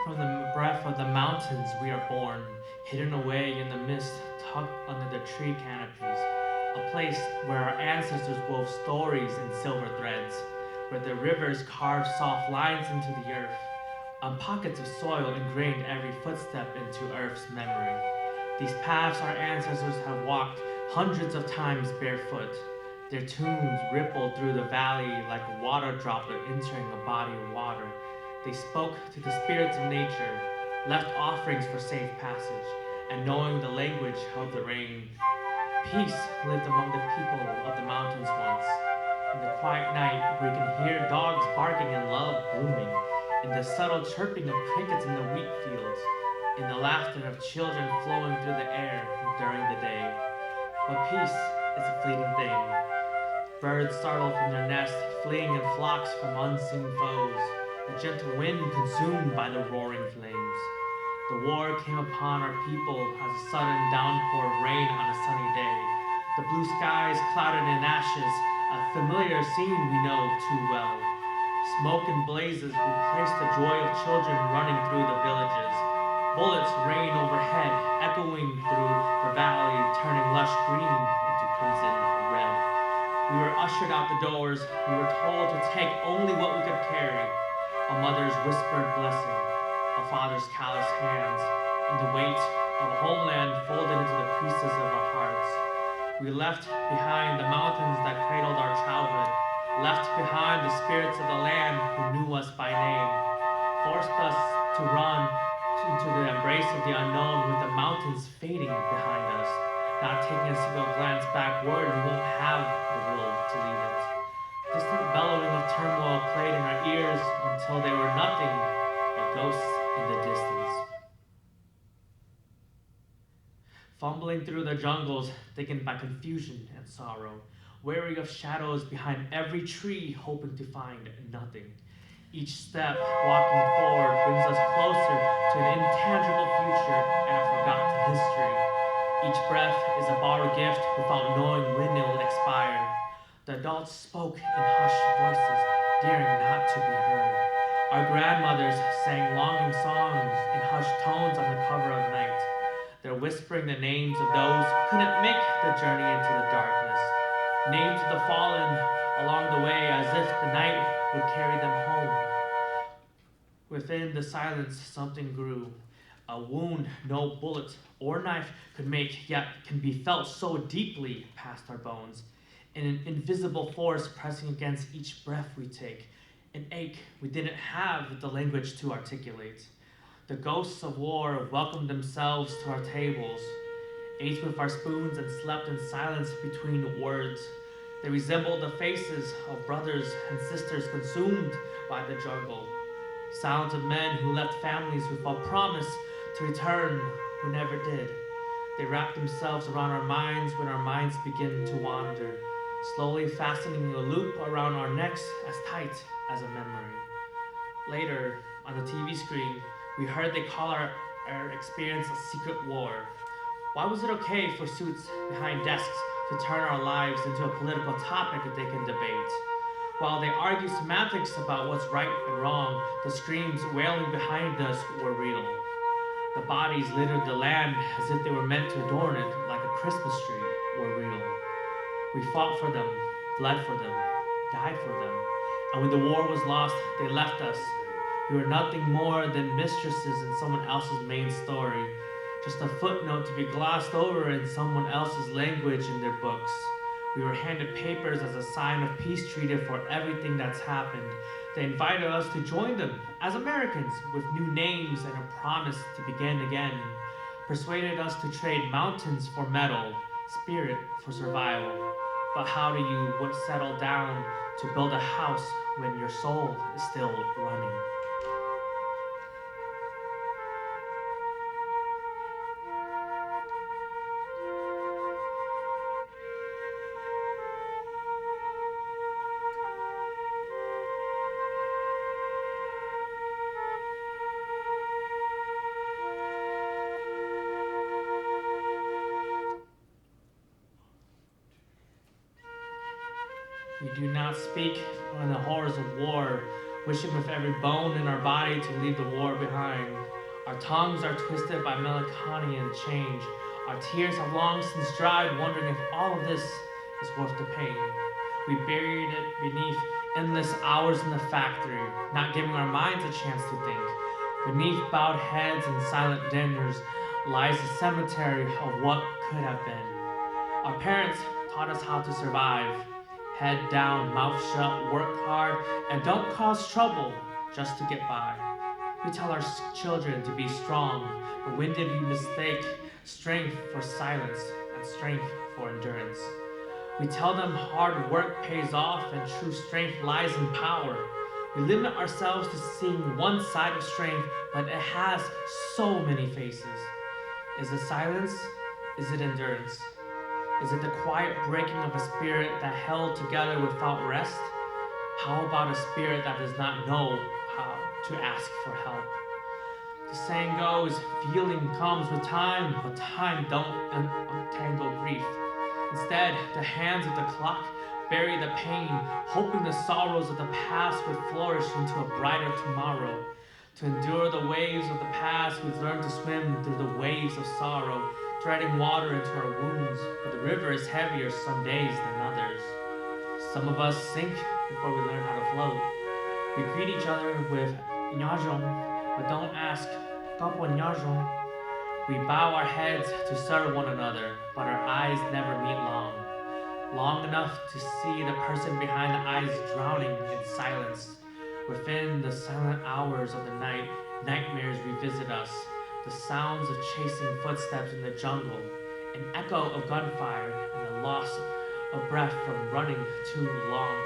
From the breath of the mountains we are born, hidden away in the mist, tucked under the tree canopies. A place where our ancestors wove stories in silver threads, where the rivers carved soft lines into the earth. On pockets of soil ingrained every footstep into Earth's memory. These paths our ancestors have walked hundreds of times barefoot. Their tunes rippled through the valley like a water droplet entering a body of water. They spoke to the spirits of nature, left offerings for safe passage, and knowing the language of the rain. Peace lived among the people of the mountains once. In the quiet night, we can hear dogs barking and love blooming, in the subtle chirping of crickets in the wheat fields, in the laughter of children flowing through the air during the day. But peace is a fleeting thing. Birds startled from their nests, fleeing in flocks from unseen foes, the gentle wind consumed by the roaring flames. The war came upon our people as a sudden downpour of rain on a sunny day. The blue skies clouded in ashes, a familiar scene we know too well. Smoke and blazes replaced the joy of children running through the villages. Bullets rain overhead, echoing through the valley, turning lush green into crimson red. We were ushered out the doors. We were told to take only what we could carry. A mother's whispered blessing, a father's calloused hands, and the weight of a homeland folded into the creases of our hearts. We left behind the mountains that cradled our childhood, left behind the spirits of the land who knew us by name, forced us to run into the embrace of the unknown with the mountains fading behind us. Not taking a single glance backward, we won't have the will to leave it. Distant bellowing of turmoil played in our ears until they were nothing but ghosts in the distance. Fumbling through the jungles, thickened by confusion and sorrow, wary of shadows behind every tree, hoping to find nothing. Each step walking forward brings us closer to an intangible future and a forgotten history. Each breath is a borrowed gift without knowing when it will expire. The adults spoke in hushed voices, daring not to be heard. Our grandmothers sang longing songs in hushed tones on the cover of night. They're whispering the names of those who couldn't make the journey into the darkness. Names of the fallen along the way as if the night would carry them home. Within the silence, something grew. A wound no bullet or knife could make, yet can be felt so deeply past our bones. An invisible force pressing against each breath we take. An ache we didn't have the language to articulate. The ghosts of war welcomed themselves to our tables, ate with our spoons and slept in silence between words. They resembled the faces of brothers and sisters consumed by the jungle. Sounds of men who left families without promise to return, who never did. They wrap themselves around our minds when our minds begin to wander, slowly fastening a loop around our necks as tight as a memory. Later, on the TV screen, we heard they call our experience a secret war. Why was it okay for suits behind desks to turn our lives into a political topic that they can debate? While they argue semantics about what's right and wrong, the screams wailing behind us were real. The bodies littered the land as if they were meant to adorn it like a Christmas tree were real. We fought for them, bled for them, died for them, and when the war was lost, they left us. We were nothing more than mistresses in someone else's main story, just a footnote to be glossed over in someone else's language in their books. We were handed papers as a sign of peace treaty for everything that's happened. They invited us to join them as Americans with new names and a promise to begin again. Persuaded us to trade mountains for metal, spirit for survival. But how do you settle down to build a house when your soul is still running? We do not speak on the horrors of war wishing with every bone in our body to leave the war behind. Our tongues are twisted by melancholy and change. Our tears have long since dried, wondering if all of this is worth the pain. We buried it beneath endless hours in the factory, not giving our minds a chance to think. Beneath bowed heads and silent dinners lies the cemetery of what could have been. Our parents taught us how to survive. Head down, mouth shut, work hard, and don't cause trouble just to get by. We tell our children to be strong, but when did we mistake strength for silence and strength for endurance? We tell them hard work pays off and true strength lies in power. We limit ourselves to seeing one side of strength, but it has so many faces. Is it silence? Is it endurance? Is it the quiet breaking of a spirit that held together without rest? How about a spirit that does not know how to ask for help? The saying goes, feeling comes with time, but time don't untangle grief. Instead, the hands of the clock bury the pain, hoping the sorrows of the past would flourish into a brighter tomorrow. To endure the waves of the past, we've learned to swim through the waves of sorrow, treading water into our wounds, but the river is heavier some days than others. Some of us sink before we learn how to float. We greet each other with Nyajong, but don't ask, Kapo Nyajong. We bow our heads to serve one another, but our eyes never meet long enough to see the person behind the eyes drowning in silence. Within the silent hours of the night, nightmares revisit us, the sounds of chasing footsteps in the jungle, an echo of gunfire, and the loss of breath from running too long.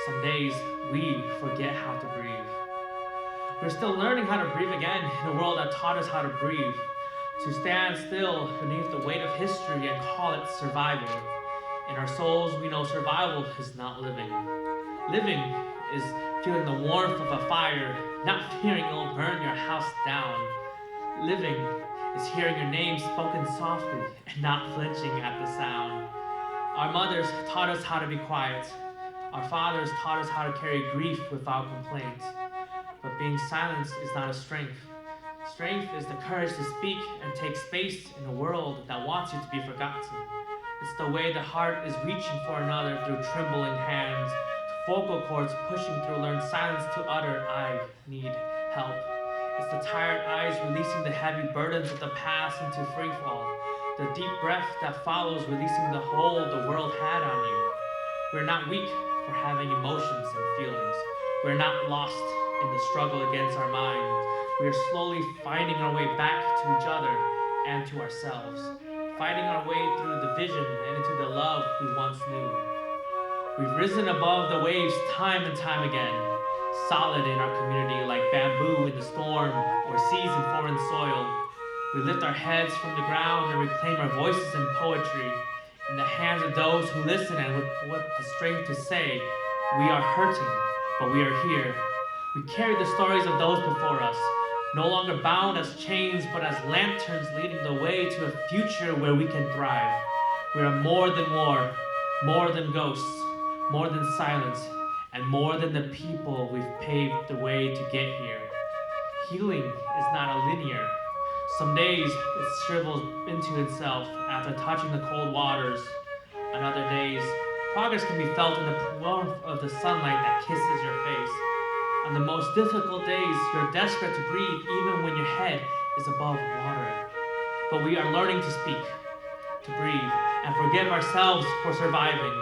Some days, we forget how to breathe. We're still learning how to breathe again in a world that taught us how to breathe, to stand still beneath the weight of history and call it survival. In our souls, we know survival is not living. Living is feeling the warmth of a fire, not fearing it'll burn your house down. Living is hearing your name spoken softly and not flinching at the sound. Our mothers taught us how to be quiet. Our fathers taught us how to carry grief without complaint. But being silent is not a strength. Strength is the courage to speak and take space in a world that wants you to be forgotten. It's the way the heart is reaching for another through trembling hands, vocal cords pushing through learned silence to utter, I need help. It's the tired eyes releasing the heavy burdens of the past into free fall, the deep breath that follows releasing the hold the world had on you. We're not weak for having emotions and feelings. We're not lost in the struggle against our minds. We are slowly finding our way back to each other and to ourselves, finding our way through division and into the love we once knew. We've risen above the waves time and time again, solid in our community like bamboo in the storm or seeds in foreign soil. We lift our heads from the ground and reclaim our voices in poetry, in the hands of those who listen and with the strength to say, we are hurting, but we are here. We carry the stories of those before us, no longer bound as chains, but as lanterns leading the way to a future where we can thrive. We are more than war, more than ghosts, more than silence, and more than the people we've paved the way to get here. Healing is not a linear. Some days it shrivels into itself after touching the cold waters. On other days, progress can be felt in the warmth of the sunlight that kisses your face. On the most difficult days, you're desperate to breathe even when your head is above water. But we are learning to speak, to breathe, and forgive ourselves for surviving.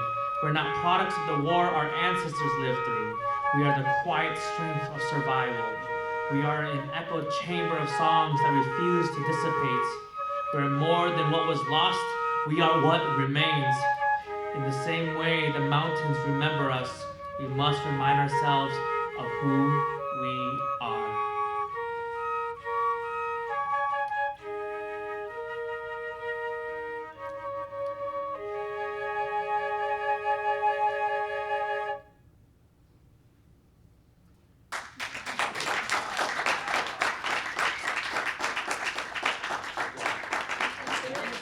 We're not products of the war our ancestors lived through. We are the quiet strength of survival. We are an echoed chamber of songs that refuse to dissipate. We're more than what was lost. We are what remains. In the same way the mountains remember us, we must remind ourselves of who